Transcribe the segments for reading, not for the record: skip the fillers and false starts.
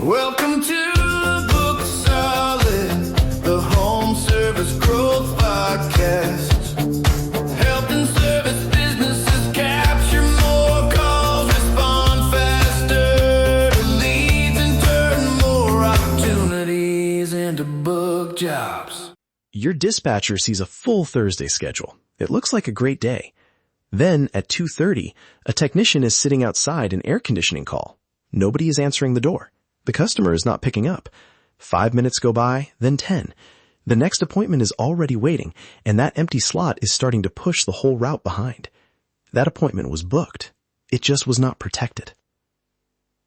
Welcome to Book Solid, the home service growth podcast. Helping service businesses capture more calls, respond faster to leads, and turn more opportunities into book jobs. Your dispatcher sees a full Thursday schedule. It looks like a great day. Then at 2:30, a technician is sitting outside an air conditioning call. Nobody is answering the door. The customer is not picking up. 5 minutes go by, then 10. The next appointment is already waiting, and that empty slot is starting to push the whole route behind. That appointment was booked. It just was not protected.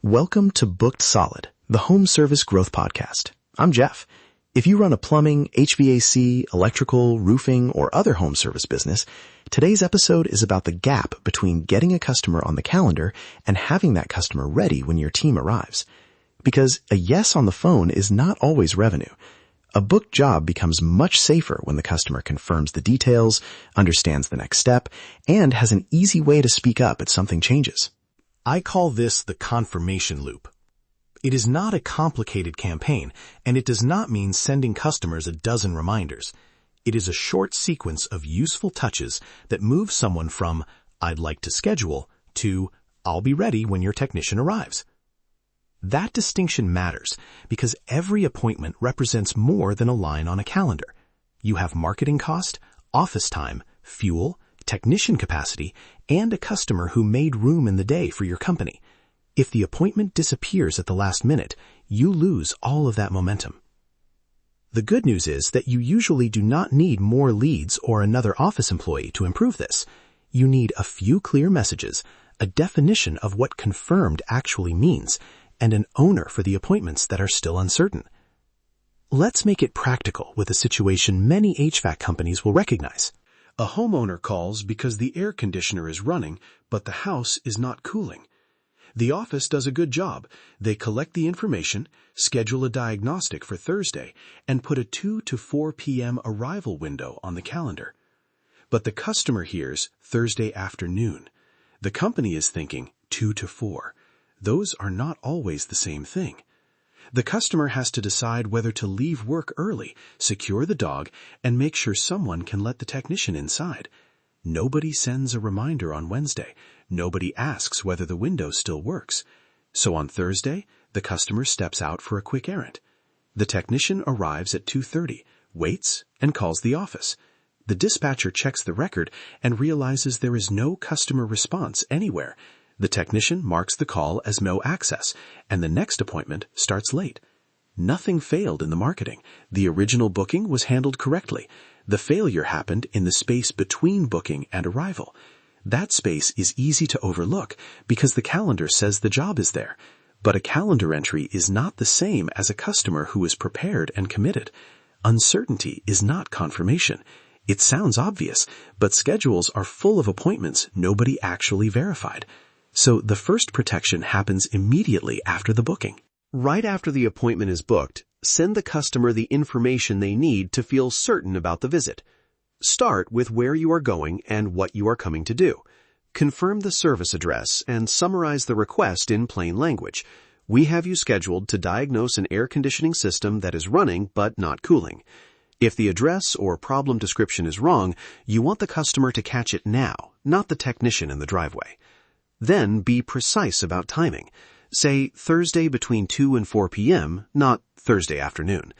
Welcome to Booked Solid, the home service growth podcast. I'm Jeff. If you run a plumbing, HVAC, electrical, roofing, or other home service business, today's episode is about the gap between getting a customer on the calendar and having that customer ready when your team arrives. Because a yes on the phone is not always revenue. A booked job becomes much safer when the customer confirms the details, understands the next step, and has an easy way to speak up if something changes. I call this the confirmation loop. It is not a complicated campaign, and it does not mean sending customers a dozen reminders. It is a short sequence of useful touches that move someone from, "I'd like to schedule," to, "I'll be ready when your technician arrives." That distinction matters because every appointment represents more than a line on a calendar. You have marketing cost, office time, fuel, technician capacity, and a customer who made room in the day for your company. If the appointment disappears at the last minute, you lose all of that momentum. The good news is that you usually do not need more leads or another office employee to improve this. You need a few clear messages, a definition of what confirmed actually means, and an owner for the appointments that are still uncertain. Let's make it practical with a situation many HVAC companies will recognize. A homeowner calls because the air conditioner is running, but the house is not cooling. The office does a good job. They collect the information, schedule a diagnostic for Thursday, and put a 2 to 4 p.m. arrival window on the calendar. But the customer hears Thursday afternoon. The company is thinking 2 to 4. Those are not always the same thing. The customer has to decide whether to leave work early, secure the dog, and make sure someone can let the technician inside. Nobody sends a reminder on Wednesday. Nobody asks whether the window still works. So on Thursday, the customer steps out for a quick errand. The technician arrives at 2:30, waits, and calls the office. The dispatcher checks the record and realizes there is no customer response anywhere. The technician marks the call as no access, and the next appointment starts late. Nothing failed in the marketing. The original booking was handled correctly. The failure happened in the space between booking and arrival. That space is easy to overlook because the calendar says the job is there. But a calendar entry is not the same as a customer who is prepared and committed. Uncertainty is not confirmation. It sounds obvious, but schedules are full of appointments nobody actually verified. So the first protection happens immediately after the booking. Right after the appointment is booked, send the customer the information they need to feel certain about the visit. Start with where you are going and what you are coming to do. Confirm the service address and summarize the request in plain language. We have you scheduled to diagnose an air conditioning system that is running but not cooling. If the address or problem description is wrong, you want the customer to catch it now, not the technician in the driveway. Then be precise about timing. Say Thursday between 2 and 4 p.m., not Thursday afternoon.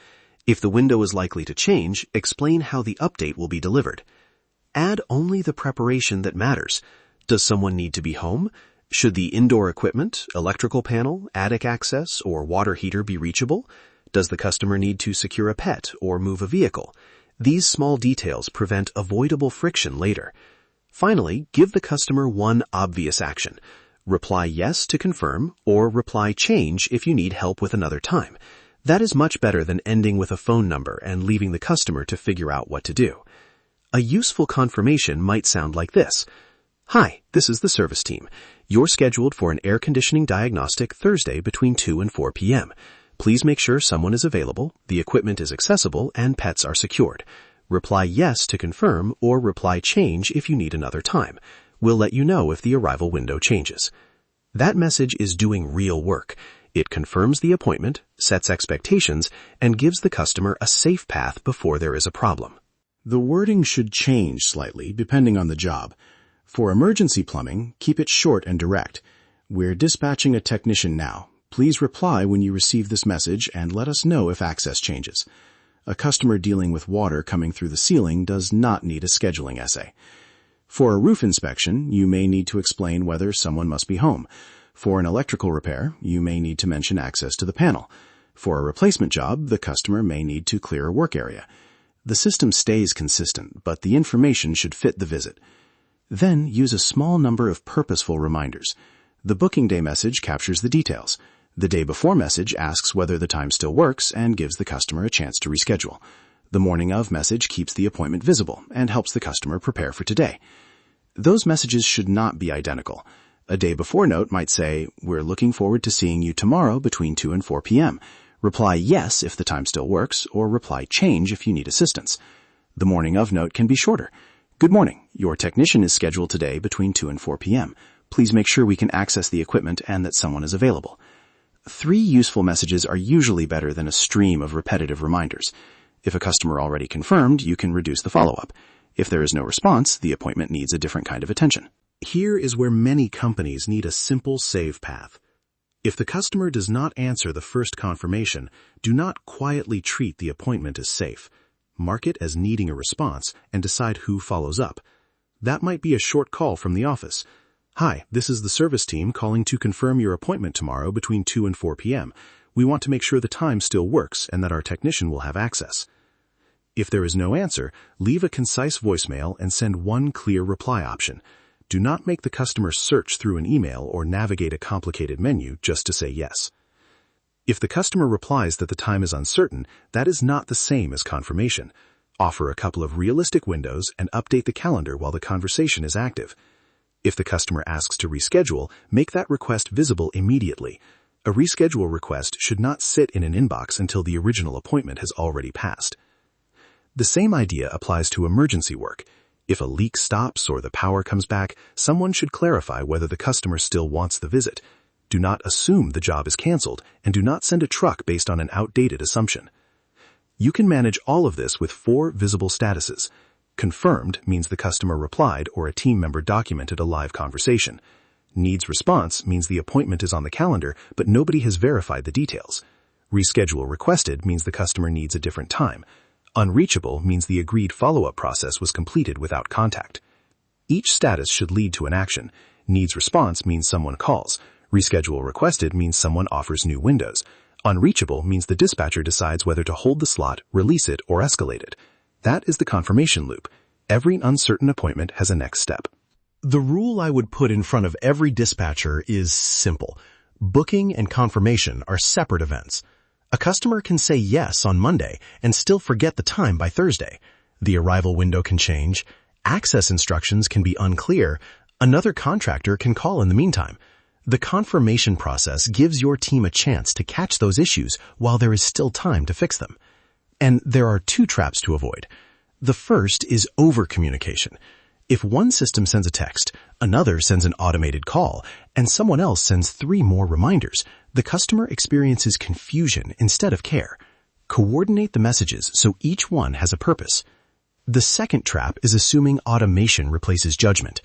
If the window is likely to change, explain how the update will be delivered. Add only the preparation that matters. Does someone need to be home? Should the indoor equipment, electrical panel, attic access, or water heater be reachable? Does the customer need to secure a pet or move a vehicle? These small details prevent avoidable friction later. Finally, give the customer one obvious action. Reply yes to confirm, or reply change if you need help with another time. That is much better than ending with a phone number and leaving the customer to figure out what to do. A useful confirmation might sound like this. Hi, this is the service team. You're scheduled for an air conditioning diagnostic Thursday between 2 and 4 p.m. Please make sure someone is available, the equipment is accessible, and pets are secured. Reply yes to confirm or reply change if you need another time. We'll let you know if the arrival window changes. That message is doing real work. It confirms the appointment, sets expectations, and gives the customer a safe path before there is a problem. The wording should change slightly depending on the job. For emergency plumbing, keep it short and direct. We're dispatching a technician now. Please reply when you receive this message and let us know if access changes. A customer dealing with water coming through the ceiling does not need a scheduling essay. For a roof inspection, you may need to explain whether someone must be home. For an electrical repair, you may need to mention access to the panel. For a replacement job, the customer may need to clear a work area. The system stays consistent, but the information should fit the visit. Then use a small number of purposeful reminders. The booking day message captures the details. The day before message asks whether the time still works and gives the customer a chance to reschedule. The morning of message keeps the appointment visible and helps the customer prepare for today. Those messages should not be identical. A day before note might say, "We're looking forward to seeing you tomorrow between 2 and 4 p.m. Reply yes if the time still works, or reply change if you need assistance." The morning of note can be shorter. "Good morning. Your technician is scheduled today between 2 and 4 p.m. Please make sure we can access the equipment and that someone is available." 3 useful messages are usually better than a stream of repetitive reminders. If a customer already confirmed, you can reduce the follow-up. If there is no response, the appointment needs a different kind of attention. Here is where many companies need a simple save path. If the customer does not answer the first confirmation, do not quietly treat the appointment as safe. Mark it as needing a response and decide who follows up. That might be a short call from the office. "Hi, this is the service team calling to confirm your appointment tomorrow between 2 and 4 p.m. We want to make sure the time still works and that our technician will have access." If there is no answer, leave a concise voicemail and send one clear reply option. Do not make the customer search through an email or navigate a complicated menu just to say yes. If the customer replies that the time is uncertain, that is not the same as confirmation. Offer a couple of realistic windows and update the calendar while the conversation is active. If the customer asks to reschedule, make that request visible immediately. A reschedule request should not sit in an inbox until the original appointment has already passed. The same idea applies to emergency work. If a leak stops or the power comes back, someone should clarify whether the customer still wants the visit. Do not assume the job is canceled, and do not send a truck based on an outdated assumption. You can manage all of this with 4 visible statuses. Confirmed means the customer replied or a team member documented a live conversation. Needs response means the appointment is on the calendar, but nobody has verified the details. Reschedule requested means the customer needs a different time. Unreachable means the agreed follow-up process was completed without contact. Each status should lead to an action. Needs response means someone calls. Reschedule requested means someone offers new windows. Unreachable means the dispatcher decides whether to hold the slot, release it, or escalate it. That is the confirmation loop. Every uncertain appointment has a next step. The rule I would put in front of every dispatcher is simple. Booking and confirmation are separate events. A customer can say yes on Monday and still forget the time by Thursday. The arrival window can change. Access instructions can be unclear. Another contractor can call in the meantime. The confirmation process gives your team a chance to catch those issues while there is still time to fix them. And there are 2 traps to avoid. The first is over-communication. If one system sends a text, another sends an automated call, and someone else sends 3 more reminders, the customer experiences confusion instead of care. Coordinate the messages so each one has a purpose. The second trap is assuming automation replaces judgment.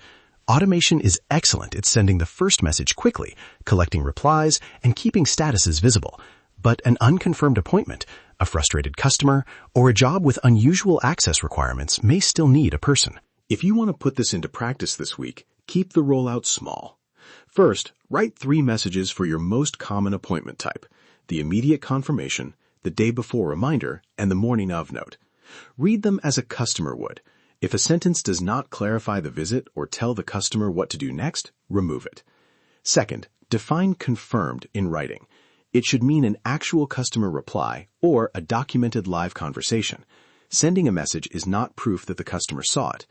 Automation is excellent at sending the first message quickly, collecting replies, and keeping statuses visible. But an unconfirmed appointment, a frustrated customer, or a job with unusual access requirements may still need a person. If you want to put this into practice this week, keep the rollout small. First, write 3 messages for your most common appointment type: the immediate confirmation, the day before reminder, and the morning of note. Read them as a customer would. If a sentence does not clarify the visit or tell the customer what to do next, remove it. Second, define confirmed in writing. It should mean an actual customer reply or a documented live conversation. Sending a message is not proof that the customer saw it.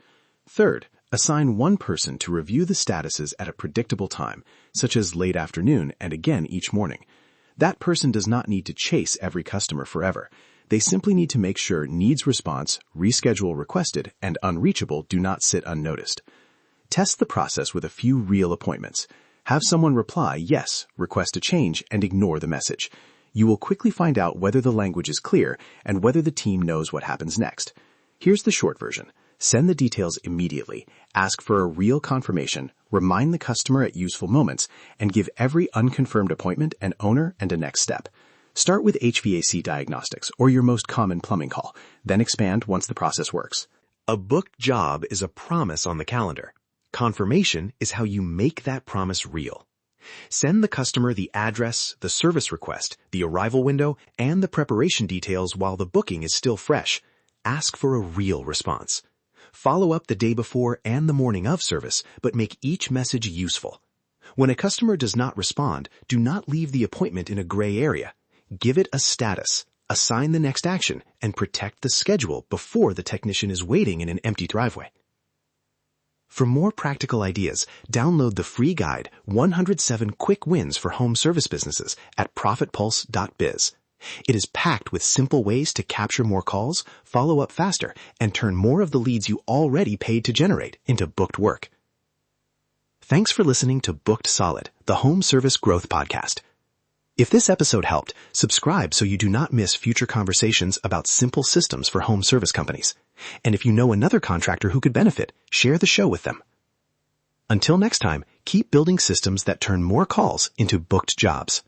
Third, assign one person to review the statuses at a predictable time, such as late afternoon and again each morning. That person does not need to chase every customer forever. They simply need to make sure needs response, reschedule requested, and unreachable do not sit unnoticed. Test the process with a few real appointments. Have someone reply, yes, request a change, and ignore the message. You will quickly find out whether the language is clear and whether the team knows what happens next. Here's the short version. Send the details immediately, ask for a real confirmation, remind the customer at useful moments, and give every unconfirmed appointment an owner and a next step. Start with HVAC diagnostics or your most common plumbing call, then expand once the process works. A booked job is a promise on the calendar. Confirmation is how you make that promise real. Send the customer the address, the service request, the arrival window, and the preparation details while the booking is still fresh. Ask for a real response. Follow up the day before and the morning of service, but make each message useful. When a customer does not respond, do not leave the appointment in a gray area. Give it a status, assign the next action, and protect the schedule before the technician is waiting in an empty driveway. For more practical ideas, download the free guide, 107 Quick Wins for Home Service Businesses at profitpulse.biz. It is packed with simple ways to capture more calls, follow up faster, and turn more of the leads you already paid to generate into booked work. Thanks for listening to Booked Solid, the Home Service Growth Podcast. If this episode helped, subscribe so you do not miss future conversations about simple systems for home service companies. And if you know another contractor who could benefit, share the show with them. Until next time, keep building systems that turn more calls into booked jobs.